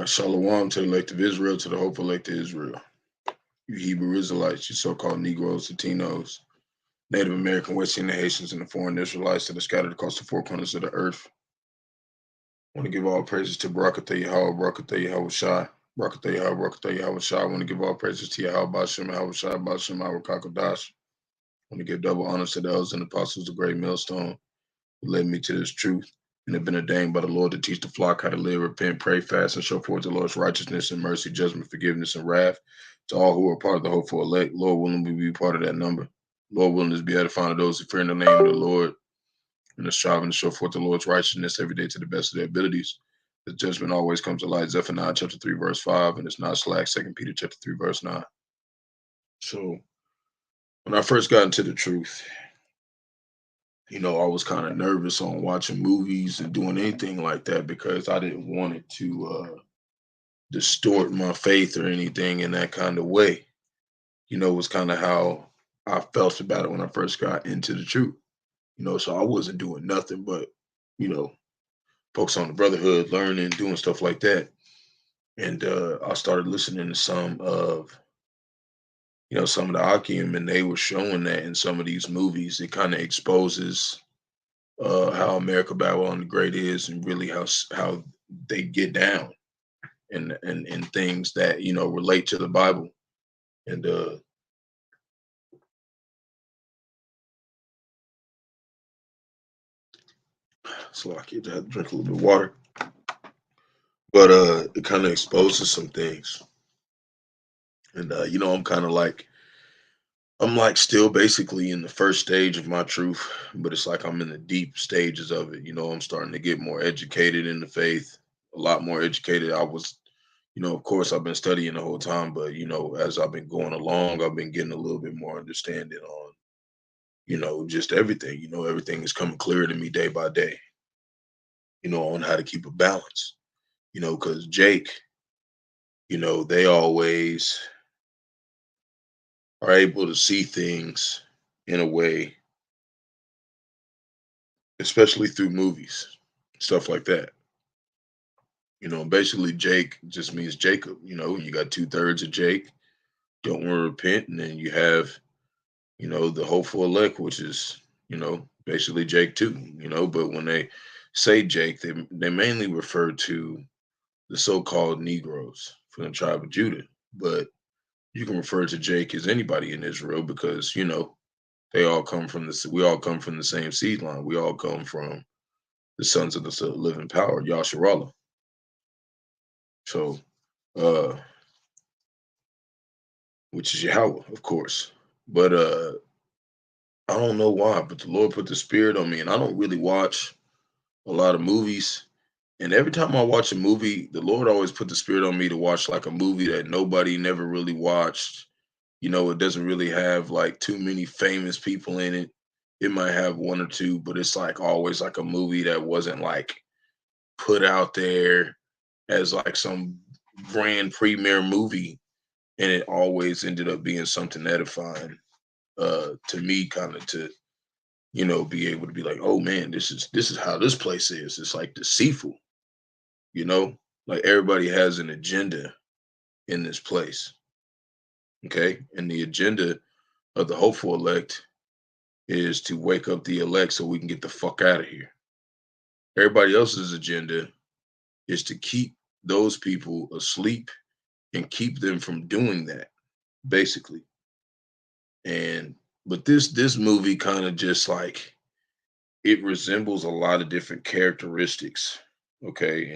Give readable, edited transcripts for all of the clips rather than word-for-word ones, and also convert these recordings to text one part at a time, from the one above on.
Shalom to the elect of Israel, to the hopeful elect of Israel. You Hebrew Israelites, you so-called Negroes, Latinos, Native American, West Indian Haitians, and the foreign Israelites that are scattered across the four corners of the earth. I want to give all praises to Barak, Atha, Yahawah, Barak, Atha, Yahawashi, Barak, Atha, Yahawah, Barak, Atha, Yahawashi. I want to give all praises to Yahawah, Bahasham, Yahawashi, Bahasham, Qadash. I want to give double honors to the elders and apostles, the great millstone, who led me to this truth and have been ordained by the Lord to teach the flock how to live, repent, pray, fast, and show forth the Lord's righteousness and mercy, judgment, forgiveness, and wrath to all who are part of the hopeful elect. Lord willing, we be part of that number. Lord willing is be edifying to those who fear in the name of the Lord and are striving to show forth the Lord's righteousness every day to the best of their abilities. The judgment always comes to light. Zephaniah chapter 3, verse 5, and it's not slack. 2 Peter chapter 3, verse 9. So when I first got into the truth, I was kind of nervous on watching movies and doing anything like that because I didn't want it to distort my faith or anything in that kind of way. It was kind of how I felt about it when I first got into the truth. So I wasn't doing nothing but, you know, focus on the brotherhood, learning, doing stuff like that. And I started listening to some of the Akim, and they were showing that in some of these movies. It kind of exposes how America Babylon the Great is, and really how they get down and things that relate to the Bible. And so I had to drink a little bit of water, but it kind of exposes some things. And I'm like still basically in the first stage of my truth, but it's like I'm in the deep stages of it. I'm starting to get more educated in the faith, a lot more educated. I was, of course, I've been studying the whole time, but as I've been going along, I've been getting a little bit more understanding on, just everything. Everything is coming clearer to me day by day. On how to keep a balance. Because Jake, they always are able to see things in a way, especially through movies, stuff like that. Basically Jake just means Jacob. You got two-thirds of Jake, don't want to repent, and then you have, the hopeful elect, which is, basically Jake too. But when they say Jake, they mainly refer to the so-called Negroes from the tribe of Judah. But you can refer to Jake as anybody in Israel because, they all come from this. We all come from the same seed line. We all come from the sons of the living power, Yasharallah. So, uh, which is Yahweh, of course. But I don't know why, but the Lord put the spirit on me, and I don't really watch a lot of movies. And every time I watch a movie, the Lord always put the spirit on me to watch like a movie that nobody never really watched. It doesn't really have like too many famous people in it. It might have one or two, but it's like always like a movie that wasn't like put out there as like some grand premiere movie, and it always ended up being something edifying to me, kind of to be able to be like, oh man, this is how this place is. It's like deceitful, you know, like everybody has an agenda in this place. Okay, and the agenda of the hopeful elect is to wake up the elect so we can get the fuck out of here. Everybody else's agenda is to keep those people asleep and keep them from doing that, basically. And but this movie kind of just like it resembles a lot of different characteristics, okay,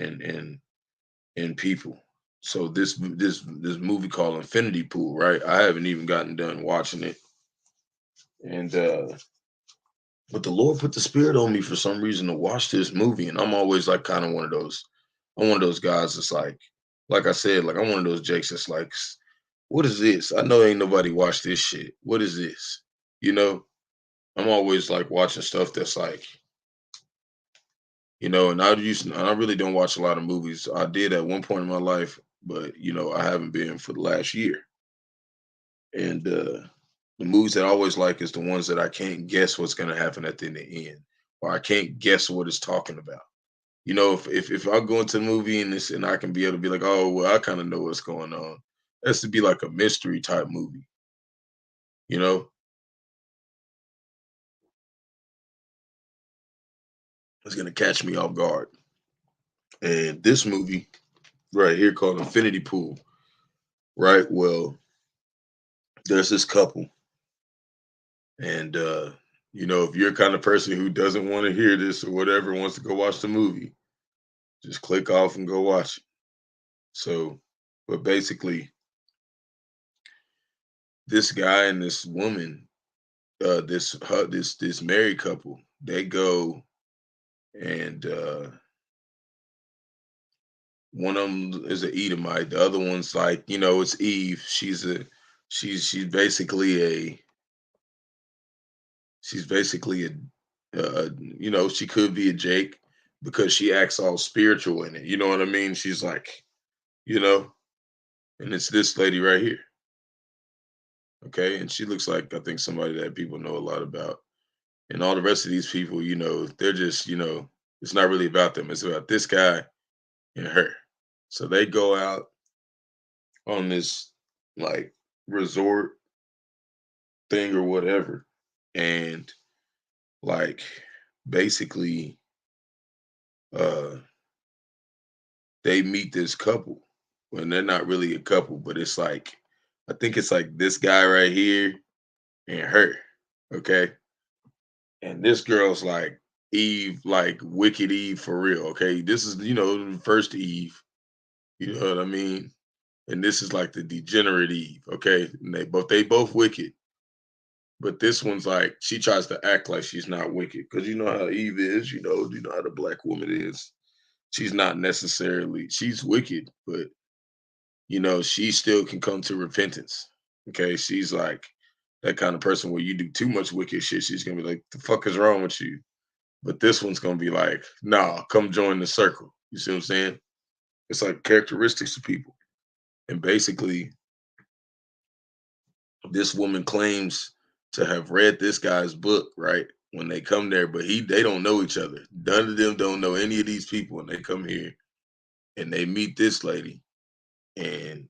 and people. So this movie called Infinity Pool, right? I haven't even gotten done watching it, and but the Lord put the spirit on me for some reason to watch this movie, and I'm always like kind of one of those. I'm one of those guys that's like I said, like I'm one of those Jakes that's like, what is this? I know ain't nobody watched this shit. What is this? You know, I'm always like watching stuff that's like, and I really don't watch a lot of movies. I did at one point in my life, but I haven't been for the last year. And the movies that I always like is the ones that I can't guess what's gonna happen at the end, or I can't guess what it's talking about. If I go into the movie and this and I can be able to be like, oh well, I kind of know what's going on. It has to be like a mystery type movie, you know? It's gonna catch me off guard. And this movie right here called Infinity Pool, right? Well, there's this couple, and if you're kind of person who doesn't want to hear this or whatever, wants to go watch the movie, just click off and go watch it. So, but basically, this guy and this woman, this married couple, they go and one of them is an Edomite, the other one's like, it's Eve. She's basically she could be a Jake because she acts all spiritual in it. You know what I mean? She's like, you know, and it's this lady right here. Okay. And she looks like, I think, somebody that people know a lot about. And all the rest of these people, they're just, it's not really about them. It's about this guy and her. So they go out on this like resort thing or whatever. And like basically uh they meet this couple. When they're not really a couple, but it's like I think it's like this guy right here and her. Okay. And this girl's like Eve, like wicked Eve for real. Okay. This is, the first Eve. You know what I mean? And this is like the degenerate Eve. Okay. And they both wicked. But this one's like she tries to act like she's not wicked. Because you know how Eve is, you know how the black woman is. She's not necessarily she's wicked, but she still can come to repentance. Okay. She's like that kind of person where you do too much wicked shit, she's gonna be like, the fuck is wrong with you? But this one's gonna be like, nah, come join the circle. You see what I'm saying? It's like characteristics of people. And basically, this woman claims to have read this guy's book, right? When they come there, but they don't know each other. None of them don't know any of these people. And they come here and they meet this lady and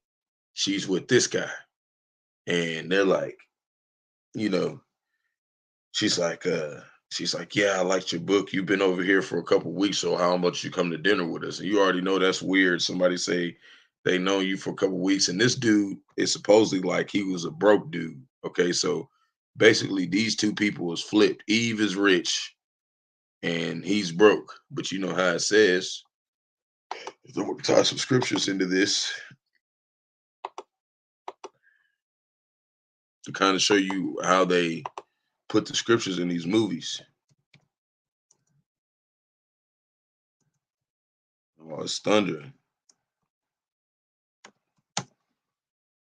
she's with this guy. And they're like, you know, she's like, yeah, I liked your book. You've been over here for a couple weeks, so how much you come to dinner with us? And you already know that's weird. Somebody say they know you for a couple weeks, and this dude is supposedly like he was a broke dude. Okay, so basically these two people is flipped. Eve is rich and he's broke, but you know how it says. I'm gonna tie some scriptures into this to kind of show you how they put the scriptures in these movies. Oh, it's thundering.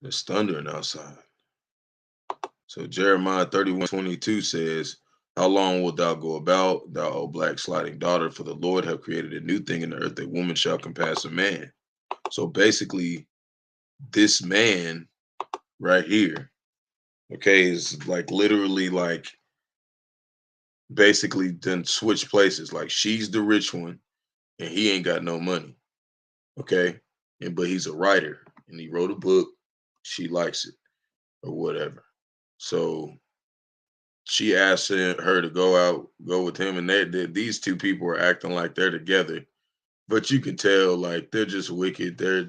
It's thundering outside. So Jeremiah 31:22 says, how long wilt thou go about, thou old black sliding daughter? For the Lord have created a new thing in the earth, a woman shall compass a man. So basically, this man right here, okay, is like literally like basically done switch places. Like she's the rich one and he ain't got no money. Okay. But he's a writer and he wrote a book. She likes it or whatever. So she asked her to go with him, and these two people are acting like they're together, but you can tell like they're just wicked. They're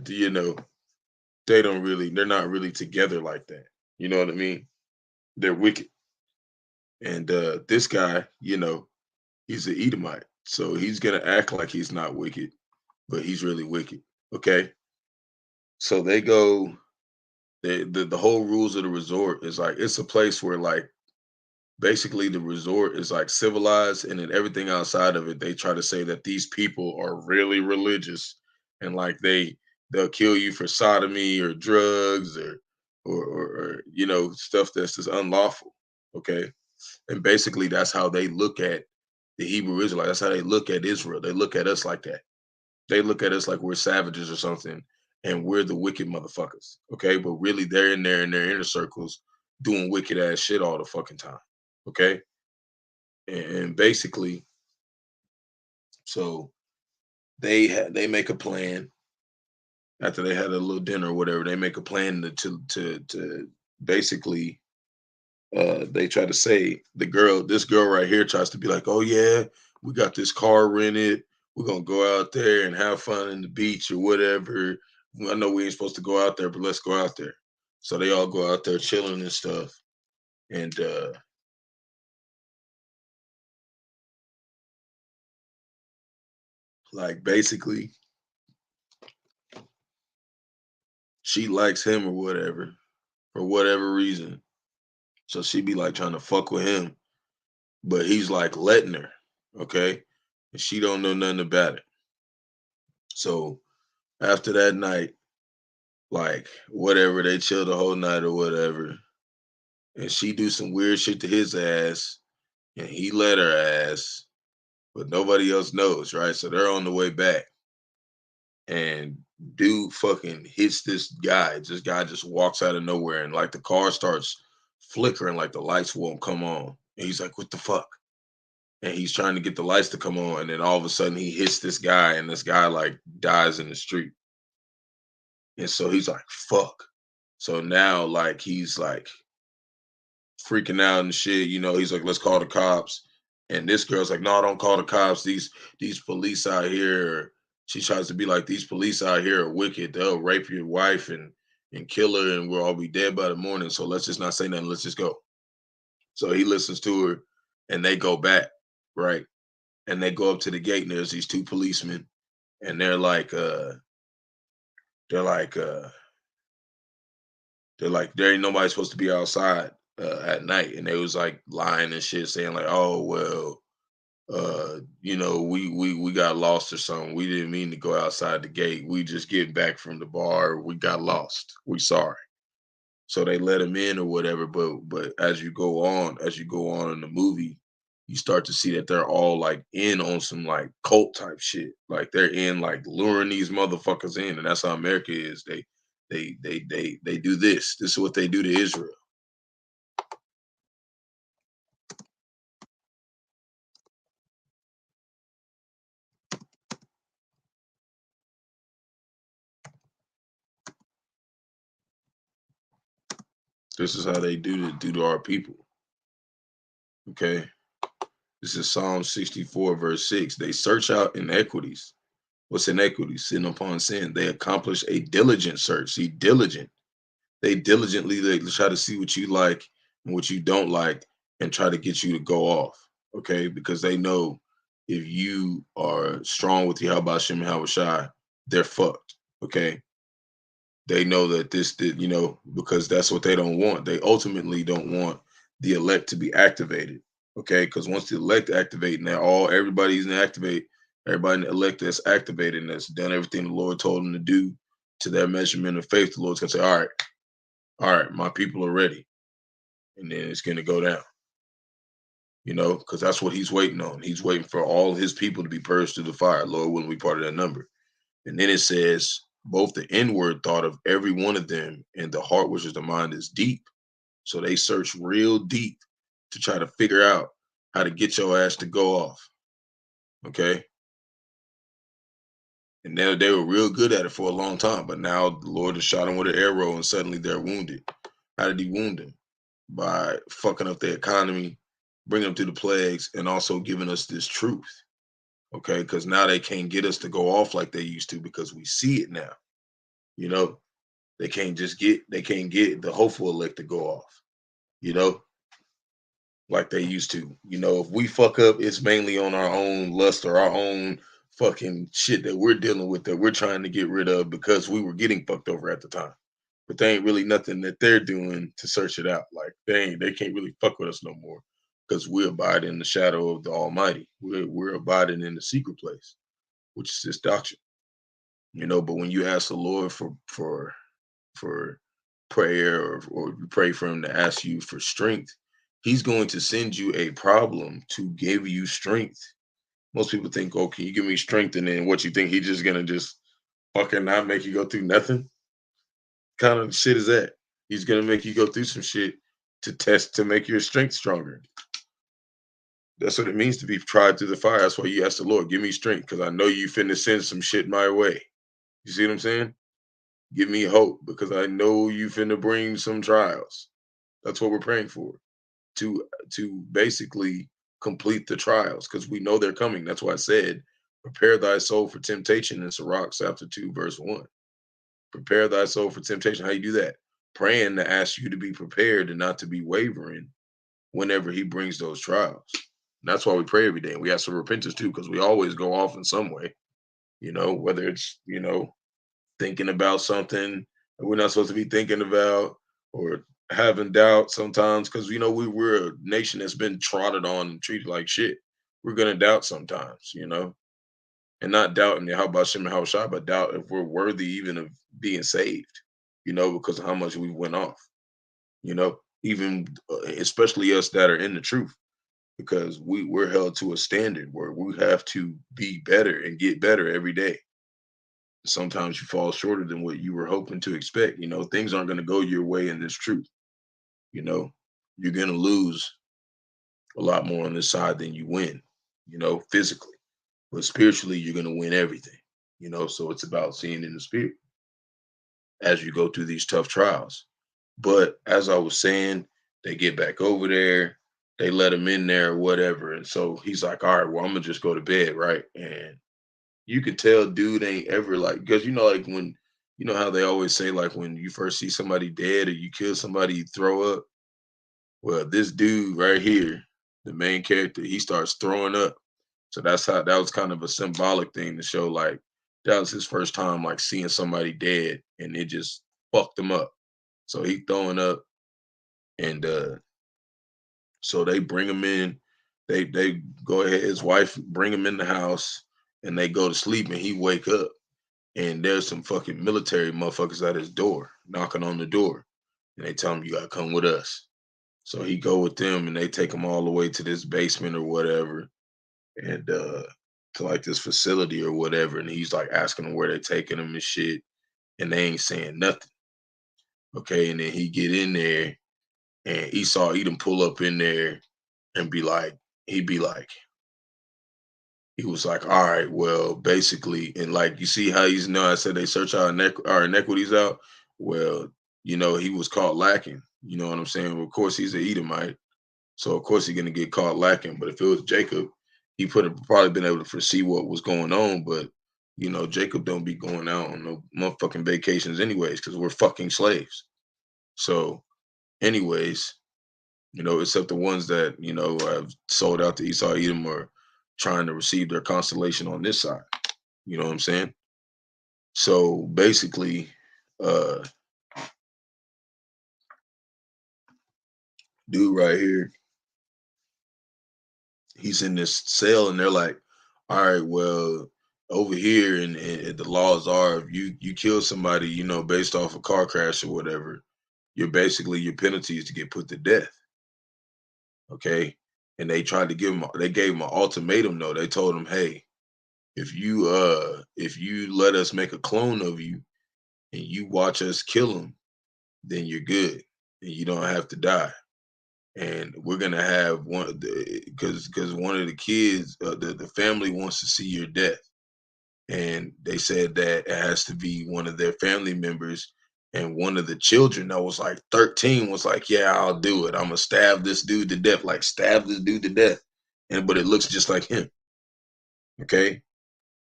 not really together like that. You know what I mean? They're wicked, and this guy, he's an Edomite, so he's gonna act like he's not wicked, but he's really wicked. Okay, so they go. The whole rules of the resort is like it's a place where like basically the resort is like civilized and then everything outside of it they try to say that these people are really religious and like they'll kill you for sodomy or drugs or stuff that's just unlawful. Okay. And basically that's how they look at the Hebrew Israelite. That's how they look at Israel. They look at us like that. They look at us like we're savages or something and we're the wicked motherfuckers. Okay. But really they're in there in their inner circles doing wicked ass shit all the fucking time. Okay. And basically, so they make a plan after they had a little dinner or whatever. They make a plan to basically they try to say this girl right here tries to be like, oh yeah, we got this car rented. We're gonna go out there and have fun in the beach or whatever. I know we ain't supposed to go out there, but let's go out there. So they all go out there chilling and stuff. And like basically she likes him or whatever for whatever reason. So she be like trying to fuck with him, but he's like letting her, okay? And she don't know nothing about it. So after that night, like whatever, they chill the whole night or whatever. And she do some weird shit to his ass, and he let her ass, but nobody else knows, right? So they're on the way back, and dude fucking hits this guy. This guy just walks out of nowhere, and like the car starts flickering, like the lights won't come on. And he's like, "What the fuck?" And he's trying to get the lights to come on, and then all of a sudden he hits this guy, and this guy like dies in the street. And so he's like, "Fuck." So now like he's like freaking out and shit. He's like, let's call the cops. And this girl's like, no, don't call the cops. These police out here. She tries to be like, these police out here are wicked. They'll rape your wife and kill her, and we'll all be dead by the morning. So let's just not say nothing. Let's just go. So he listens to her, and they go back, right? And they go up to the gate, and there's these two policemen, and they're like, there ain't nobody supposed to be outside at night, and they was like lying and shit, saying like, oh well, we got lost or something. We didn't mean to go outside the gate. We just getting back from the bar. We got lost. We sorry. So they let him in or whatever. But as you go on in the movie, you start to see that they're all like in on some like cult type shit. Like they're in like luring these motherfuckers in, and that's how America is. They do this. This is what they do to Israel. This is how they do to our people. Okay. This is Psalm 64, verse 6. They search out inequities. What's inequity? Sin upon sin. They accomplish a diligent search. See, diligent. They diligently they try to see what you like and what you don't like and try to get you to go off. Okay. Because they know if you are strong with Bahasham and Yahawashi, they're fucked. Okay. They know that because that's what they don't want. They ultimately don't want the elect to be activated. Okay, because once the elect activate, now everybody's in activate, everybody in the elect that's activated and that's done everything the Lord told them to do to their measurement of faith, the Lord's gonna say, all right, my people are ready. And then it's gonna go down. Because that's what he's waiting on. He's waiting for all his people to be purged through the fire. Lord willing, we part of that number. And then it says, both the inward thought of every one of them and the heart, which is the mind, is deep. So they search real deep to try to figure out how to get your ass to go off. Okay. And they were real good at it for a long time. But now the Lord has shot them with an arrow and suddenly they're wounded. How did he wound them? By fucking up the economy, bringing them through the plagues, and also giving us this truth. Okay. Because now they can't get us to go off like they used to because we see it now. You know, they can't get the hopeful elect to go off, you know, like they used to. If we fuck up, it's mainly on our own lust or our own fucking shit that we're dealing with that we're trying to get rid of because we were getting fucked over at the time. But there ain't really nothing that they're doing to search it out. Like they can't really fuck with us no more because we abide in the shadow of the Almighty. We're abiding in the secret place, which is this doctrine. But when you ask the Lord for prayer or you pray for him to ask you for strength, he's going to send you a problem to give you strength. Most people think, oh, can you give me strength? And then what you think he's just gonna just fucking not make you go through nothing? Kind of shit is that? He's gonna make you go through some shit to test to make your strength stronger. That's what it means to be tried through the fire. That's why you ask the Lord, give me strength, because I know you finna send some shit my way. You see what I'm saying? Give me hope because I know you finna bring some trials. That's what we're praying for. To basically complete the trials because we know they're coming. That's why I said, prepare thy soul for temptation in Sirach chapter 2, verse 1. Prepare thy soul for temptation. How you do that? Praying to ask you to be prepared and not to be wavering whenever he brings those trials. And that's why we pray every day. We ask for repentance too, because we always go off in some way, whether it's, thinking about something that we're not supposed to be thinking about, or having doubt sometimes, because we're a nation that's been trotted on and treated like shit. We're gonna doubt sometimes, and not doubt in the Bahasham and Yahawashi, but doubt if we're worthy even of being saved, because of how much we went off, even especially us that are in the truth, because we're held to a standard where we have to be better and get better every day. Sometimes you fall shorter than what you were hoping to expect. Things aren't going to go your way in this truth. You know, you're going to lose a lot more on this side than you win, physically. But spiritually, you're going to win everything, so it's about seeing in the spirit as you go through these tough trials. But as I was saying, they get back over there, they let him in there or whatever. And so he's like, all right, well, I'm going to just go to bed, right? And you could tell dude ain't ever like, because like when how they always say, like, when you first see somebody dead or you kill somebody, you throw up. Well, this dude right here, the main character, he starts throwing up. So that was kind of a symbolic thing to show, like, that was his first time like seeing somebody dead and it just fucked him up. So he throwing up, and so they bring him in. They go ahead, his wife bring him in the house, and they go to sleep, and he wake up, and there's some fucking military motherfuckers at his door, knocking on the door, and they tell him, you gotta come with us. So he go with them, and they take him all the way to this basement or whatever, and to like this facility or whatever, and he's like asking them where they taking him and shit, and they ain't saying nothing. Okay, and then he get in there, and Esau Edom pull up in there and be like, he'd be like, he was like, all right, well, basically, and like, you see how he's, I said they search our inequities out. Well, he was caught lacking. You know what I'm saying? Well, of course, he's an Edomite, so of course he's gonna get caught lacking. But if it was Jacob, he would have probably been able to foresee what was going on. But Jacob don't be going out on no motherfucking vacations anyways, because we're fucking slaves. So, anyways, except the ones that, have sold out to Esau Edom or trying to receive their constellation on this side. You know what I'm saying? So basically, uh, dude right here, he's in this cell, and they're like, all right, well, over here, and the laws are, if you kill somebody, based off a car crash or whatever, you're basically, your penalty is to get put to death. Okay. And they tried to they gave him an ultimatum though. They told him, hey, if you let us make a clone of you and you watch us kill him, then you're good and you don't have to die. And we're gonna have one, because one of the kids, the family wants to see your death, and they said that it has to be one of their family members. And one of the children that was like 13 was like, yeah, I'll do it. I'm gonna stab this dude to death, like stab this dude to death. And but it looks just like him. Okay.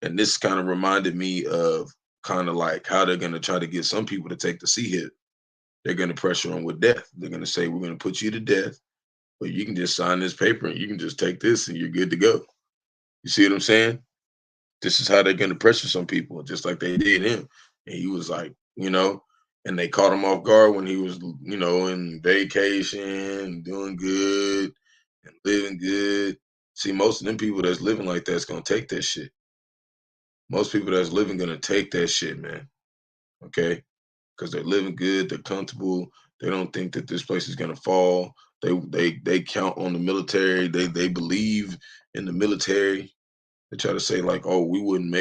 And this kind of reminded me of kind of like how they're going to try to get some people to take the C hit. They're going to pressure them with death. They're going to say, we're going to put you to death, but you can just sign this paper and you can just take this and you're good to go. You see what I'm saying? This is how they're going to pressure some people, just like they did him. And he was like, and they caught him off guard when he was, in vacation, doing good and living good. See, most of them people that's living like that's going to take that shit. Most people that's living gonna take that shit, man. Okay, because they're living good, they're comfortable. They don't think that this place is gonna fall. They count on the military. They believe in the military. They try to say like, oh, we wouldn't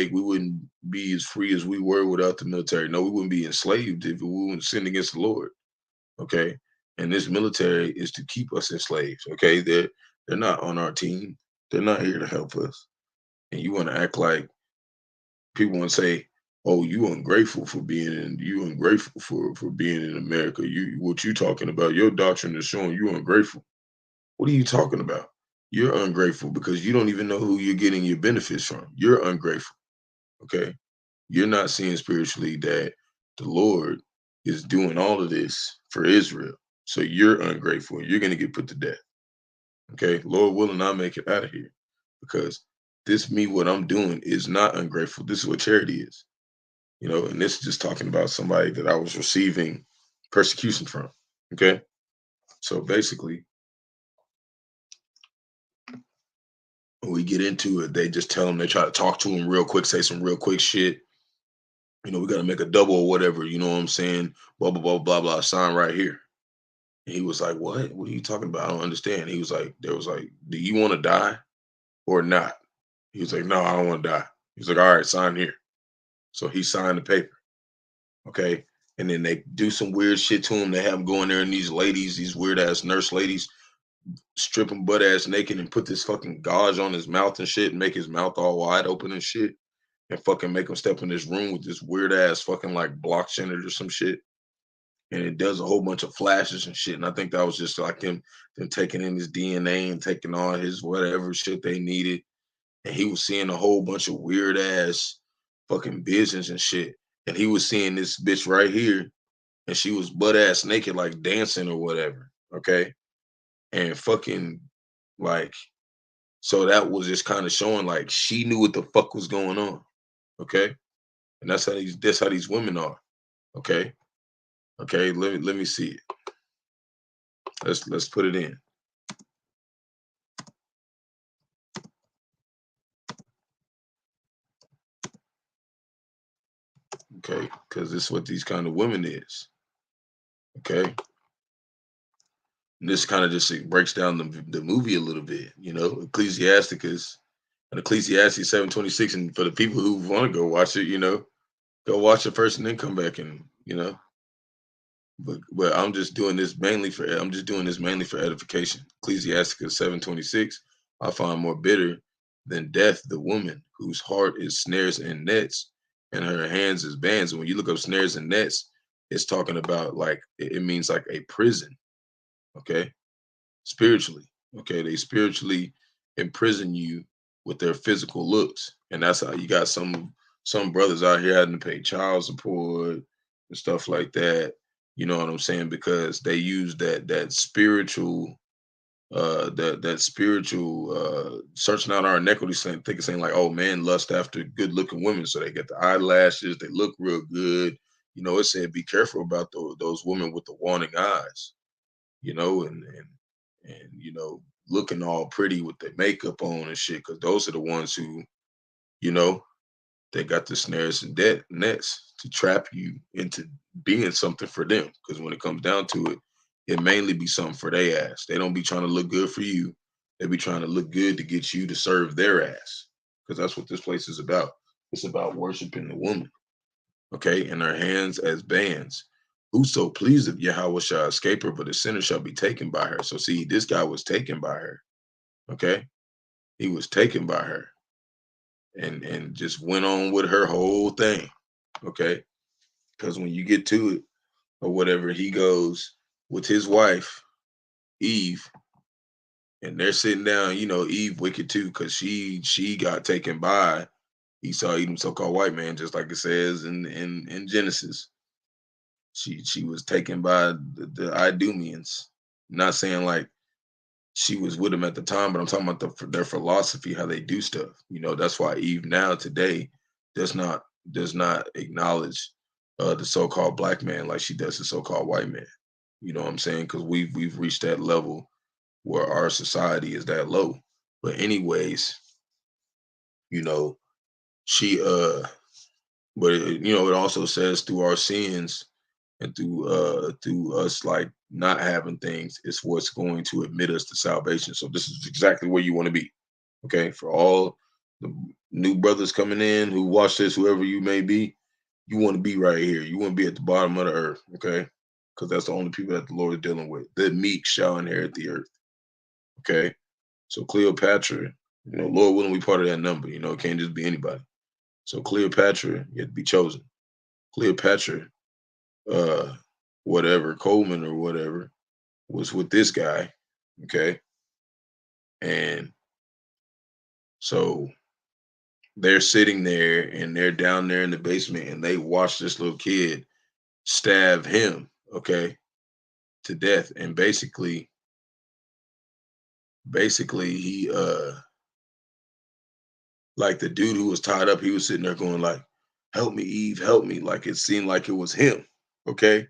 be as free as we were without the military. No, we wouldn't be enslaved if we wouldn't sin against the Lord. Okay, and this military is to keep us enslaved. Okay, they're not on our team. They're not here to help us. And you want to act like people want to say, "Oh, you ungrateful for being in. You ungrateful for being in America. You what you talking about? Your doctrine is showing you ungrateful. What are you talking about? You're ungrateful because you don't even know who you're getting your benefits from. You're ungrateful. Okay, you're not seeing spiritually that the Lord is doing all of this for Israel. So you're ungrateful. You're gonna get put to death. Okay, Lord willing, I'll make it out of here because this me what I'm doing is not ungrateful. This is what charity is. And this is just talking about somebody that I was receiving persecution from. Okay. So basically, when we get into it, they just tell them they try to talk to him real quick, say some real quick shit. We got to make a double or whatever. You know what I'm saying? Blah, blah, blah, blah, blah. Sign right here. And he was like, what? What are you talking about? I don't understand. He was like, there was like, do you want to die or not? He was like, no, I don't want to die. He's like, all right, sign here. So he signed the paper. Okay. And then they do some weird shit to him. They have him go in there and these ladies, these weird ass nurse ladies, strip him butt ass naked and put this fucking gauze on his mouth and shit and make his mouth all wide open and shit and fucking make him step in this room with this weird ass fucking like blockchain or some shit. And it does a whole bunch of flashes and shit. And I think that was just like them taking in his DNA and taking all his whatever shit they needed. And he was seeing a whole bunch of weird ass fucking visions and shit. And he was seeing this bitch right here, and she was butt ass naked, like dancing or whatever. Okay. And fucking like, so that was just kind of showing like she knew what the fuck was going on. Okay. And that's how these women are. Okay. Okay. Let me see it. Let's put it in. Okay. Because this is what these kind of women is. Okay. And this kind of just breaks down the movie a little bit, Ecclesiasticus and Ecclesiastes 7:26. And for the people who want to go watch it, go watch it first and then come back and. But I'm just doing this mainly for edification. Ecclesiasticus 7:26. I find more bitter than death the woman whose heart is snares and nets, and her hands is bands. And when you look up snares and nets, it's talking about like it means like a prison. Okay, spiritually. Okay, they spiritually imprison you with their physical looks, and that's how you got some brothers out here having to pay child support and stuff like that. You know what I'm saying? Because they use that spiritual that spiritual searching out our iniquities, saying like, oh man, lust after good looking women, so they get the eyelashes, they look real good. It said be careful about those women with the wanting eyes, and looking all pretty with their makeup on and shit, because those are the ones who, you know, they got the snares and nets to trap you into being something for them. Because when it comes down to it, it mainly be something for their ass. They don't be trying to look good for you. They be trying to look good to get you to serve their ass. Because that's what this place is about. It's about worshiping the woman. Okay, and her hands as bands. Whoso pleased of Yahawah shall escape her, but the sinner shall be taken by her. So see, this guy was taken by her. Okay, he was taken by her, and just went on with her whole thing. Okay, because when you get to it or whatever, he goes with his wife Eve, and they're sitting down. Eve wicked too, because she got taken by Esau, Edom, so-called white man, just like it says in Genesis. She was taken by the Idumeans. Not saying like she was with him at the time, but I'm talking about their philosophy, how they do stuff. That's why Eve now today does not acknowledge the so-called black man like she does the so-called white man. You know what I'm saying? Because we've reached that level where our society is that low. But anyways, you know, she but it also says through our sins and through us like not having things is what's going to admit us to salvation. So this is exactly where you want to be. Okay, for all the new brothers coming in who watch this, whoever you may be, you want to be right here. You want to be at the bottom of the earth. Okay, because that's the only people that the Lord is dealing with. The meek shall inherit the earth. Okay, so Cleopatra Lord willing, we part of that number. It can't just be anybody. So Cleopatra, you had to be chosen. Cleopatra, uh, whatever, Coleman or whatever, was with this guy. Okay. And so they're sitting there and they're down there in the basement and they watch this little kid stab him, okay, to death. And basically he like the dude who was tied up, he was sitting there going like, help me, Eve, help me. Like it seemed like it was him. Okay.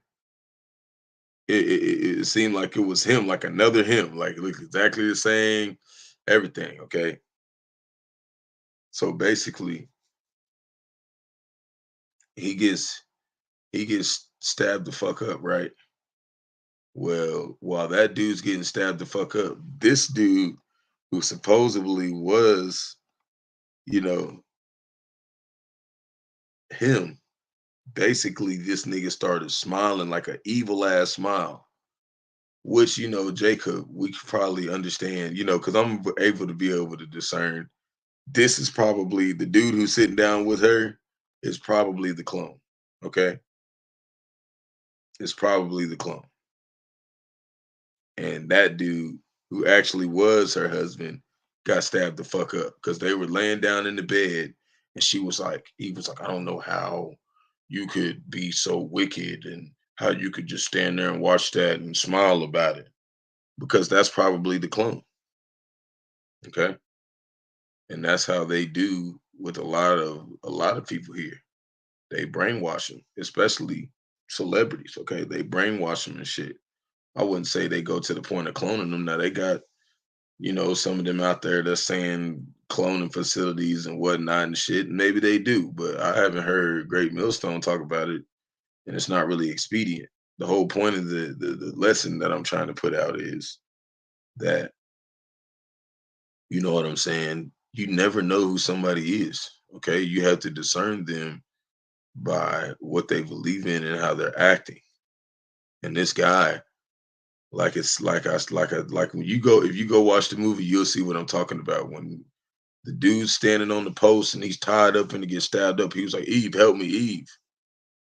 It seemed like it was him, like another him, like it looked exactly the same, everything. Okay. So basically he gets he gets stabbed the fuck up, right? Well, while that dude's getting stabbed the fuck up, this dude who supposedly was, you know, him, basically this nigga started smiling like an evil ass smile, which, Jacob, we could probably understand, because I'm able to discern this is probably the dude who's sitting down with her is probably the clone. Okay. It's probably the clone. And that dude who actually was her husband got stabbed the fuck up because they were laying down in the bed and he was like, I don't know how you could be so wicked and how you could just stand there and watch that and smile about it because that's probably the clone. Okay. And that's how they do with a lot of people here. They brainwash them, especially celebrities. Okay. They brainwash them and shit. I wouldn't say they go to the point of cloning them. Now they got some of them out there that's saying cloning facilities and whatnot and shit. Maybe they do, but I haven't heard Great Millstone talk about it, and it's not really expedient. The whole point of the lesson that I'm trying to put out is that you know what I'm saying. You never know who somebody is. Okay, you have to discern them by what they believe in and how they're acting. And this guy, like it's like when you go if you go watch the movie, you'll see what I'm talking about. When the dude standing on the post and he's tied up and he gets stabbed up. He was like, Eve, help me, Eve.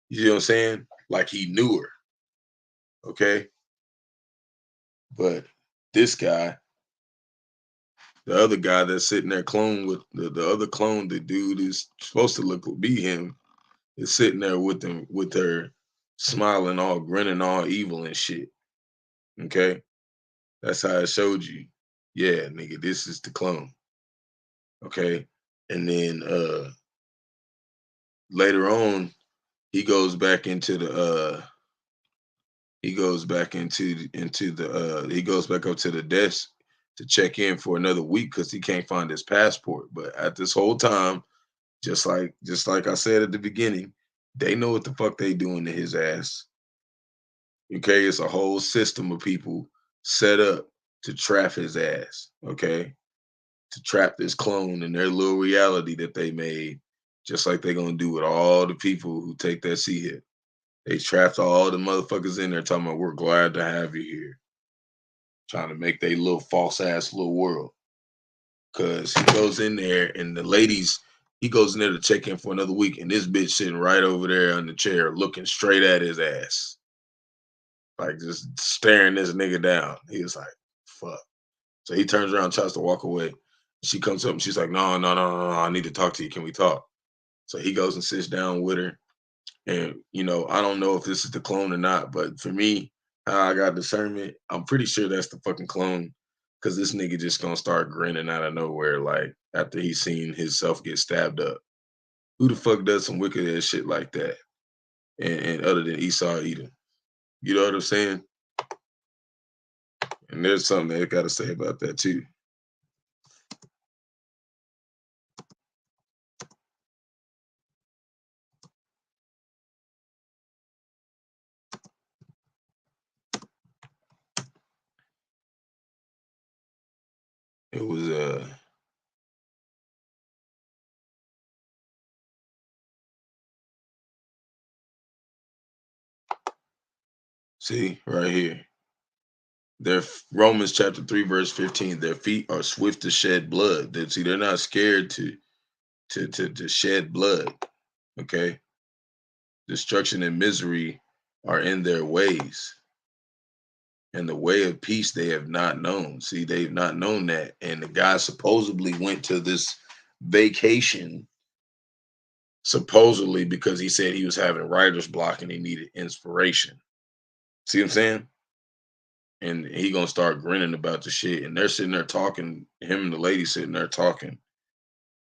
You see what I'm saying? Like he knew her. Okay. But this guy, the other guy that's sitting there clone with the other clone, the dude is supposed to look be him, is sitting there with them with her smiling all grinning all evil and shit. Okay. That's how it showed you. Yeah, nigga, this is the clone. Okay. And then later on, he goes back into the he goes back into the he goes back up to the desk to check in for another week because he can't find his passport. But at this whole time, just like I said at the beginning, they know what the fuck they doing to his ass. Okay, it's a whole system of people set up to trap his ass. Okay, to trap this clone in their little reality that they made, just like they're gonna do with all the people who take that C hit. They trapped all the motherfuckers in there talking about we're glad to have you here. Trying to make they little false ass little world. Cause he goes in there and he goes in there to check in for another week, and this bitch sitting right over there on the chair looking straight at his ass. Like just staring this nigga down. He was like, fuck. So he turns around, tries to walk away. She comes up and she's like, no, no, no, no, no, I need to talk to you. Can we talk? So he goes and sits down with her. And I don't know if this is the clone or not, but for me, how I got discernment, I'm pretty sure that's the fucking clone. Cause this nigga just gonna start grinning out of nowhere, like after he seen himself get stabbed up. Who the fuck does some wicked ass shit like that? And other than Esau Edom. You know what I'm saying? And there's something they gotta say about that too. It was see, right here. Romans chapter 3 verse 15. Their feet are swift to shed blood. See, they're not scared to shed blood. Okay, destruction and misery are in their ways, and the way of peace they have not known. See, they've not known that. And the guy supposedly went to this vacation, supposedly because he said he was having writer's block and he needed inspiration. See what I'm saying? And he gonna start grinning about the shit. And they're sitting there talking, him and the lady sitting there talking,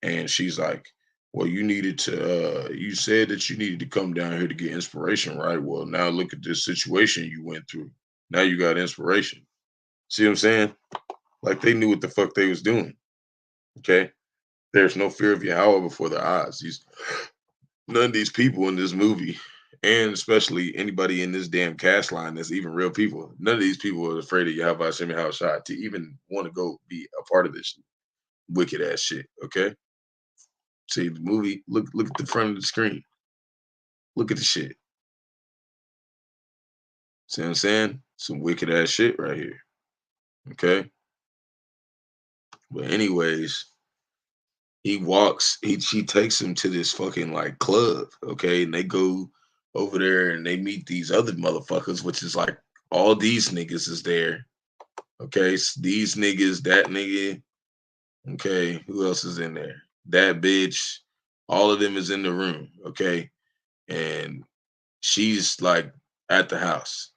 and she's like, well, you needed to you said that you needed to come down here to get inspiration, right? Well, now look at this situation you went through. Now you got inspiration. See what I'm saying? Like they knew what the fuck they was doing. Okay. There's no fear of Yahawah before their eyes. These none of these people in this movie, and especially anybody in this damn cast line that's even real people, none of these people are afraid of Yahawashi and Yahawashi to even want to go be a part of this wicked ass shit. Okay. See the movie, look at the front of the screen. Look at the shit. See what I'm saying? Some wicked ass shit right here. Okay. But anyways, she takes him to this fucking like club, okay? And they go over there and they meet these other motherfuckers, which is like all these niggas is there. Okay, these niggas, that nigga, okay, who else is in there? That bitch, all of them is in the room, okay? And she's like at the house,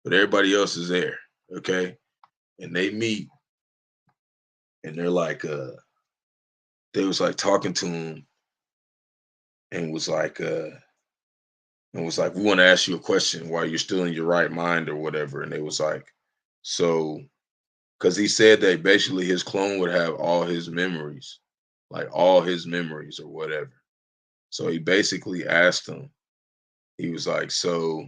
but everybody else is there, okay? And they meet and they're like, they was like talking to him and was like, we want to ask you a question while you're still in your right mind or whatever. And they was like, so, because he said that basically his clone would have all his memories, like all his memories or whatever. So he basically asked him, he was like, so,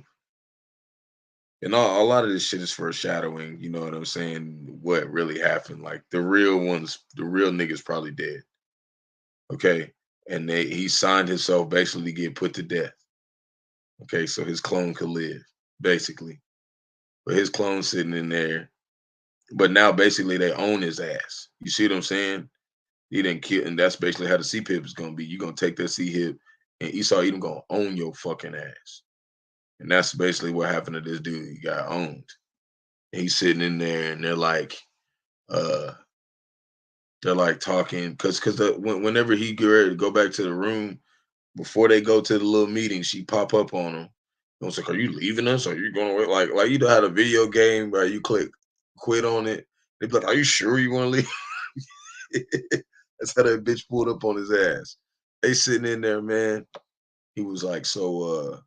and a lot of this shit is foreshadowing, you know what I'm saying? What really happened. Like the real ones, the real niggas probably dead. Okay. And he signed himself basically to get put to death. Okay. So his clone could live, basically. But his clone sitting in there. But now basically they own his ass. You see what I'm saying? He didn't kill, and that's basically how the C-Pip is gonna be. You're gonna take that C-Hip and Esau Edom gonna own your fucking ass. And that's basically what happened to this dude. He got owned. And he's sitting in there and uh they're like talking because whenever he get ready to go back to the room, before they go to the little meeting, she pop up on him. I was like, "Are you leaving us? Are you going away?" Like you know how the video game where you click quit on it. They be like, "Are you sure you want to leave?" That's how that bitch pulled up on his ass. They sitting in there, man. He was like, so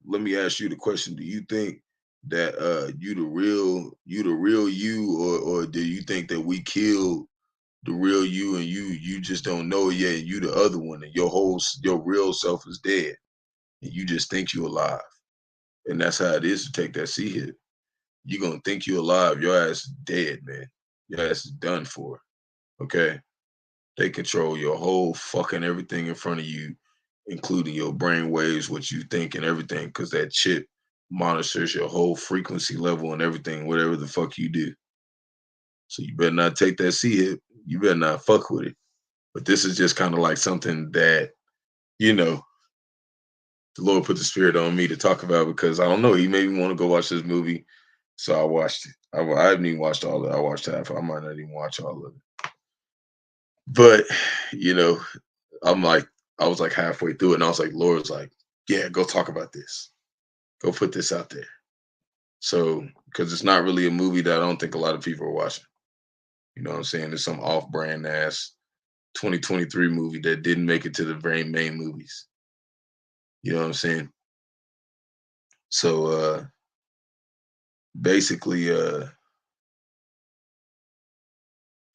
let me ask you the question. Do you think that you the real you, or do you think that we killed the real you and you just don't know it yet, and you the other one, and your real self is dead, and you just think you alive. And that's how it is to take that C hit. You gonna think you alive, your ass is dead, man. Your ass is done for. Okay. They control your whole fucking everything in front of you, including your brain waves, what you think and everything, because that chip monitors your whole frequency level and everything, whatever the fuck you do. So you better not take that C hit. You better not fuck with it. But this is just kind of like something that, you know, the Lord put the spirit on me to talk about because I don't know. He made me want to go watch this movie. So I watched it. I haven't even watched all of it. I watched half. I might not even watch all of it. But, you know, I'm like, I was like halfway through it, and I was like, Lord was like, yeah, go talk about this. Go put this out there. So, because it's not really a movie that I don't think a lot of people are watching. You know what I'm saying? It's some off brand ass 2023 movie that didn't make it to the very main movies. You know what I'm saying? So, basically,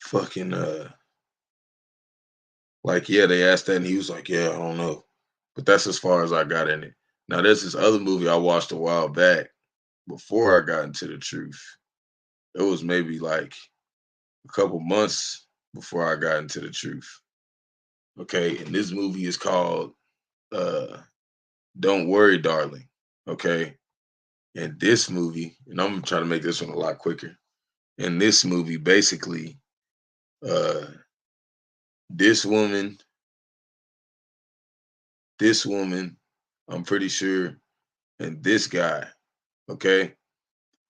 fucking, like, yeah, they asked that, and he was like, yeah, I don't know. But that's as far as I got in it. Now, there's this other movie I watched a while back before I got into the truth. It was maybe like a couple months before I got into the truth. Okay, and this movie is called uh Don't Worry, Darling. Okay. In this movie, and I'm trying to make this one a lot quicker. In this movie, basically, uh, this woman, this woman, I'm pretty sure, and this guy, okay,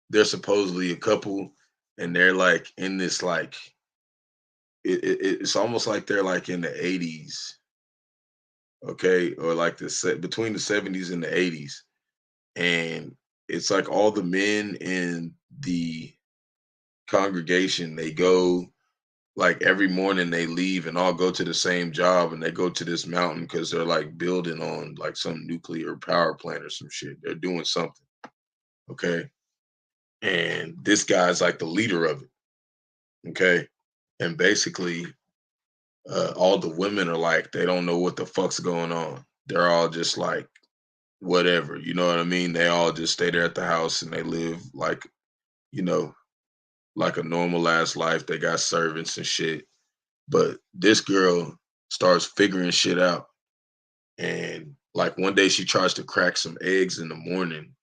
they're supposedly a couple, and they're like in this like it's almost like they're like in the 80s, okay, or like the set between the 70s and the 80s, and it's like all the men in the congregation they go like every morning they leave and all go to the same job and they go to this mountain because they're like building on like some nuclear power plant or some shit. They're doing something, okay, and this guy's like the leader of it, okay, and basically all the women are like they don't know what the fuck's going on. They're all just like whatever, you know what I mean? They all just stay there at the house and they live like, you know, like a normal ass life. They got servants and shit. But this girl starts figuring shit out. And like one day she tries to crack some eggs in the morning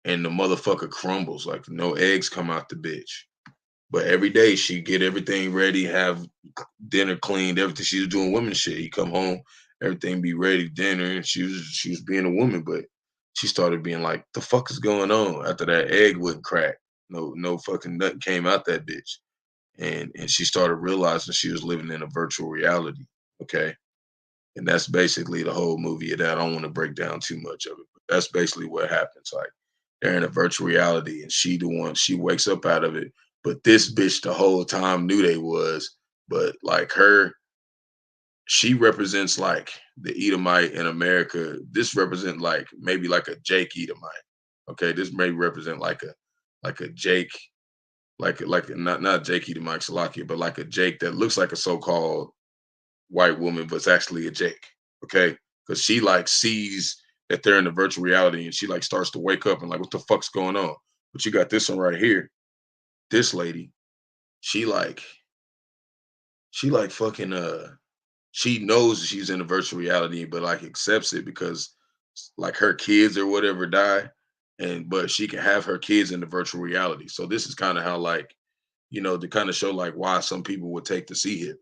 and the motherfucker crumbles. Like no eggs come out the bitch. But every day she get everything ready, have dinner cleaned, everything. She was doing woman shit. You come home, everything be ready, dinner, and she was being a woman, but she started being like, the fuck is going on after that egg wouldn't crack. No fucking nothing came out that bitch. And she started realizing she was living in a virtual reality. Okay. And that's basically the whole movie of that. I don't want to break down too much of it, but that's basically what happens. Like they're in a virtual reality and she wakes up out of it. But this bitch the whole time knew they was, but like her, she represents like the Edomite in America. This represent like maybe like a Jake Edomite. Okay. This may represent like a Jake, like not Jake Edomite Salakia, but like a Jake that looks like a so-called white woman, but it's actually a Jake. Okay. Because she like sees that they're in the virtual reality and she like starts to wake up and like, what the fuck's going on? But you got this one right here. This lady, she like, she like fucking she knows she's in a virtual reality, but like accepts it because like her kids or whatever die. And but she can have her kids in the virtual reality. So this is kind of how like, to kind of show like why some people would take to see it.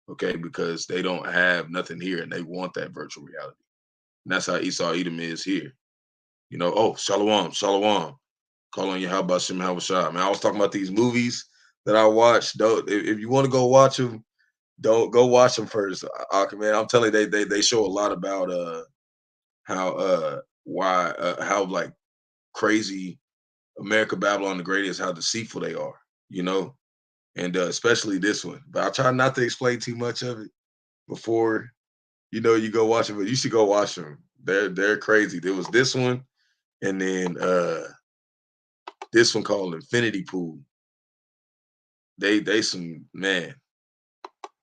Okay, because they don't have nothing here and they want that virtual reality. And that's how Esau Edom is here. Oh, Shalom, Shalom. Call on Bahasham, Yahawashi. Man, I was talking about these movies that I watched. Don't if you want to go watch them, don't go watch them first. Man, I'm telling you, they show a lot about how why how like crazy America Babylon the Great is, how deceitful they are, you know, and especially this one. But I'll try not to explain too much of it before you go watch them. But you should go watch them. They're crazy. There was this one, and then this one called Infinity Pool. They some man.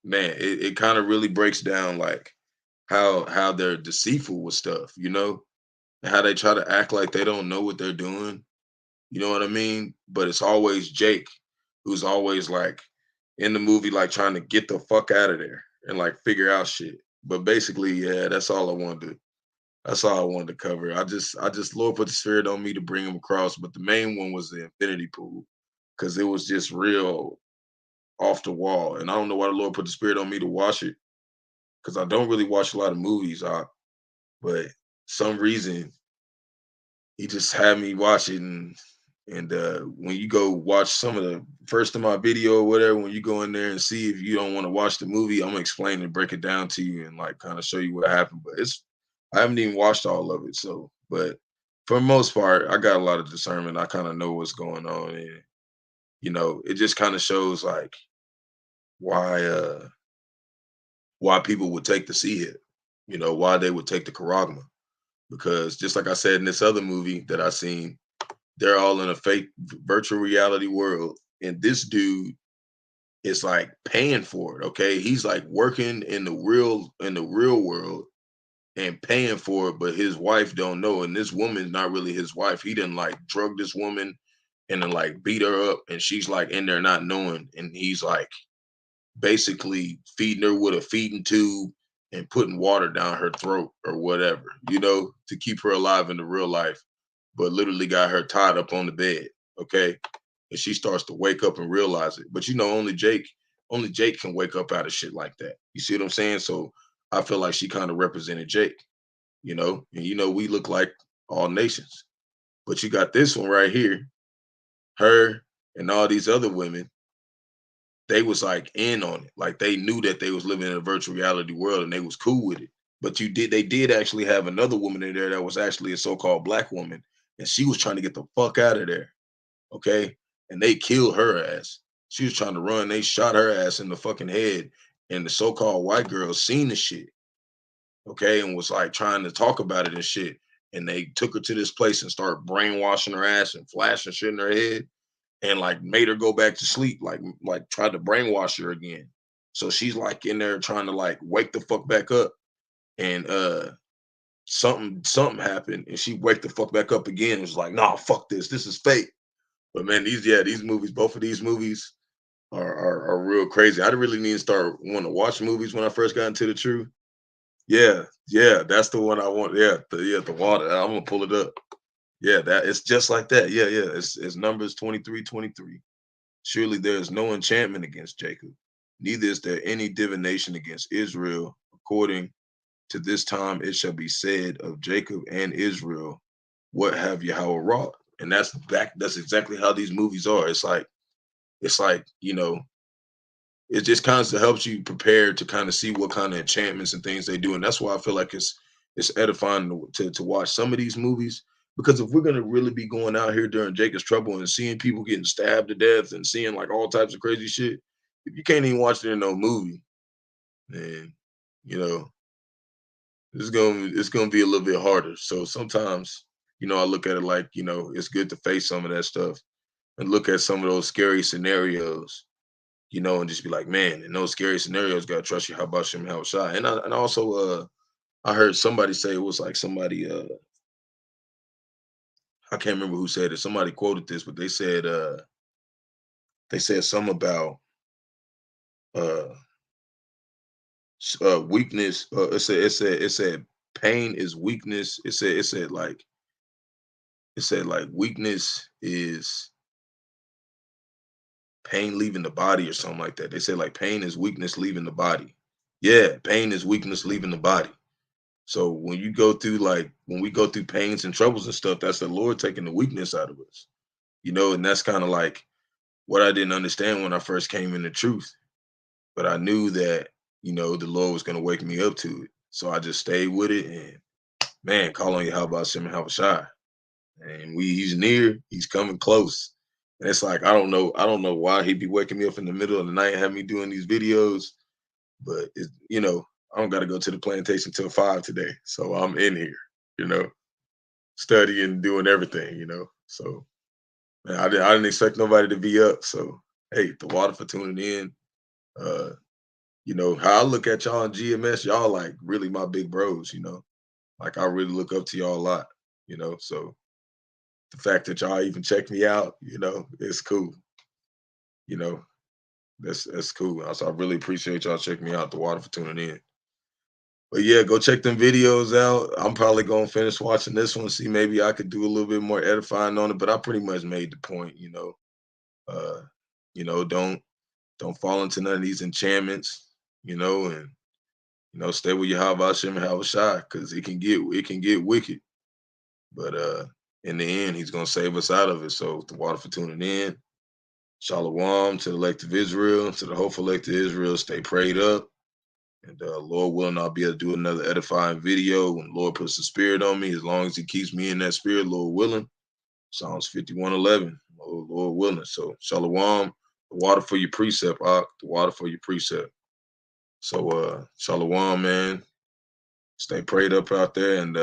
It kind of really breaks down like how they're deceitful with stuff, and how they try to act like they don't know what they're doing. You know what I mean? But it's always Jake who's always like in the movie, like trying to get the fuck out of there and like figure out shit. But basically, yeah, that's all I wanted to. That's all I wanted to cover. I just Lord put the spirit on me to bring them across. But the main one was the Infinity Pool because it was just real off the wall. And I don't know why the Lord put the spirit on me to watch it because I don't really watch a lot of movies. But some reason he just had me watch it, and when you go watch some of the first of my video or whatever, when you go in there and see, if you don't want to watch the movie, I'm gonna explain and break it down to you and like kind of show you what happened. But I haven't even watched all of it, so but for the most part, I got a lot of discernment. I kind of know what's going on, and it just kind of shows like why why people would take the sea hit, why they would take the charagma. Because just like I said in this other movie that I seen, they're all in a fake virtual reality world, and this dude is like paying for it. Okay, he's like working in the real world and paying for it, but his wife don't know, and this woman's not really his wife. He didn't like drug this woman and then like beat her up, and she's like in there not knowing, and he's like basically feeding her with a feeding tube and putting water down her throat or whatever, to keep her alive in the real life. but literally got her tied up on the bed. Okay. And she starts to wake up and realize it. But only Jake can wake up out of shit like that. You see what I'm saying? So I feel like she kind of represented Jake, and we look like all nations. But you got this one right here, her and all these other women, they was like in on it. Like they knew that they was living in a virtual reality world and they was cool with it. But they did actually have another woman in there that was actually a so-called black woman, and she was trying to get the fuck out of there. Okay. And they killed her ass. She was trying to run. They shot her ass in the fucking head. And the so-called white girl seen the shit. Okay. And was like trying to talk about it and shit. And they took her to this place and started brainwashing her ass and flashing shit in her head and like made her go back to sleep, like tried to brainwash her again. So she's like in there trying to like wake the fuck back up. And something happened and she waked the fuck back up again. It was like, nah, fuck this. This is fake. But man, these movies, both of these movies are real crazy. I didn't really need to start wanting to watch movies when I first got into the truth. Yeah, yeah, that's the one I want. Yeah, the water. I'm gonna pull it up. Yeah, that it's just like that. Yeah, yeah. It's Numbers 23:23. Surely there is no enchantment against Jacob, neither is there any divination against Israel. According to this time, it shall be said of Jacob and Israel, what have Yahawah wrought? And that's exactly how these movies are. It's like it just kind of helps you prepare to kind of see what kind of enchantments and things they do. And that's why I feel like it's edifying to watch some of these movies, because if we're gonna really be going out here during Jacob's trouble and seeing people getting stabbed to death and seeing like all types of crazy shit, if you can't even watch it in no movie, then you know it's gonna be a little bit harder. So sometimes, I look at it like, it's good to face some of that stuff and look at some of those scary scenarios, and just be like, man, in those scary scenarios, gotta trust you. How about Shem Yahawashi? And also, I heard somebody say, it was like somebody, I can't remember who said it. Somebody quoted this, but they said something about uh, weakness. It said pain is weakness. It said like weakness is pain leaving the body or something like that. They say like pain is weakness leaving the body. Yeah, pain is weakness leaving the body. So when we go through pains and troubles and stuff, that's the Lord taking the weakness out of us. And that's kind of like what I didn't understand when I first came in the truth. But I knew that, the Lord was gonna wake me up to it. So I just stayed with it and man, call on Yahweh Shem Yahawashi. And he's near, he's coming close. And it's like I don't know why he'd be waking me up in the middle of the night and have me doing these videos, but I don't gotta go to the plantation till 5 today. So I'm in here, you know, studying, doing everything. So man, I didn't expect nobody to be up. So hey, the water for tuning in. Uh, how I look at y'all in GMS, y'all like really my big bros. Like I really look up to y'all a lot. So the fact that y'all even check me out, it's cool. You know, that's cool. Also, I really appreciate y'all checking me out, the water for tuning in. But yeah, go check them videos out. I'm probably gonna finish watching this one, see maybe I could do a little bit more edifying on it. But I pretty much made the point. Uh, don't fall into none of these enchantments, and stay with your Havashim and Havashai, because it can get wicked. But in the end, he's gonna save us out of it. So the water for tuning in. Shalom to the elect of Israel, to the hopeful elect of Israel. Stay prayed up. And Lord willing, I'll be able to do another edifying video when Lord puts the spirit on me. As long as he keeps me in that spirit, Lord willing. Psalms 51:11. Lord willing. So Shalom, the water for your precept, the water for your precept. So Shalom, man. Stay prayed up out there and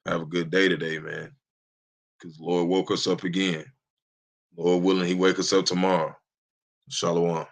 have a good day today, man. Because the Lord woke us up again. Lord willing, he wake us up tomorrow. Shalom.